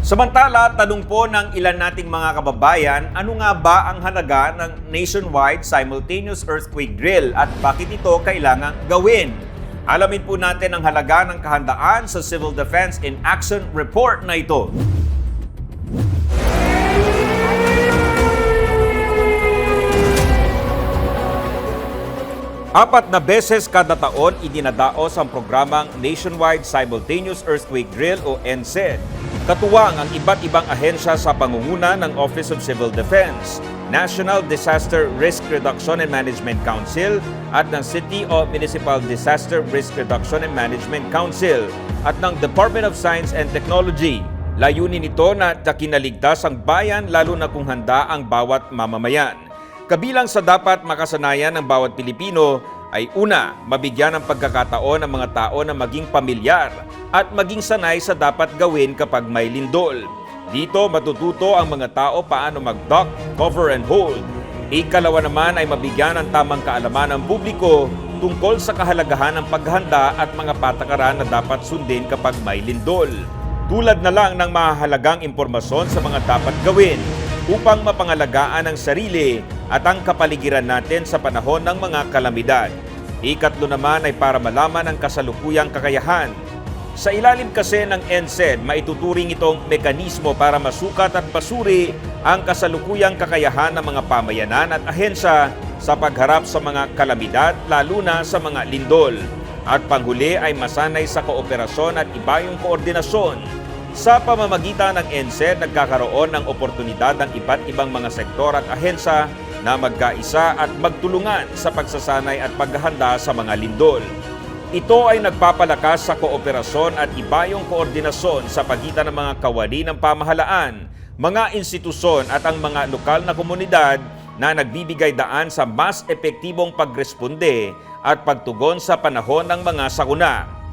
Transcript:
Samantala, tanong po ng ilan nating mga kababayan, ano nga ba ang halaga ng nationwide simultaneous earthquake drill at bakit ito kailangang gawin? Alamin po natin ang halaga ng kahandaan sa Civil Defense in Action Report na ito. Apat na beses kada taon idinadaos ang programang Nationwide Simultaneous Earthquake Drill o NSED. Katuwang ang iba't ibang ahensya sa pangunguna ng Office of Civil Defense, National Disaster Risk Reduction and Management Council at ng City o Municipal Disaster Risk Reduction and Management Council at ng Department of Science and Technology. Layunin nito na kinaligtas ang bayan lalo na kung handa ang bawat mamamayan. Kabilang sa dapat makasanayan ng bawat Pilipino ay una, mabigyan ng pagkakataon ang mga tao na maging pamilyar at maging sanay sa dapat gawin kapag may lindol. Dito matututo ang mga tao paano mag-duck, cover and hold. Ikalawa naman ay mabigyan ng tamang kaalaman ng publiko tungkol sa kahalagahan ng paghahanda at mga patakaran na dapat sundin kapag may lindol. Tulad na lang ng mahahalagang impormasyon sa mga dapat gawin upang mapangalagaan ang sarili at ang kapaligiran natin sa panahon ng mga kalamidad. Ikatlo naman ay para malaman ang kasalukuyang kakayahan. Sa ilalim kasi ng NSED, maituturing itong mekanismo para masukat at pasuri ang kasalukuyang kakayahan ng mga pamayanan at ahensya sa pagharap sa mga kalamidad, lalo na sa mga lindol. At panghuli ay masanay sa kooperasyon at ibayong koordinasyon. Sa pamamagitan ng NSED, nagkakaroon ng oportunidad ng iba't ibang mga sektor at ahensya na magkaisa at magtulungan sa pagsasanay at paghahanda sa mga lindol. Ito ay nagpapalakas sa kooperasyon at ibayong koordinasyon sa pagitan ng mga kawani ng pamahalaan, mga institusyon at ang mga lokal na komunidad na nagbibigay daan sa mas epektibong pagresponde at pagtugon sa panahon ng mga sakuna.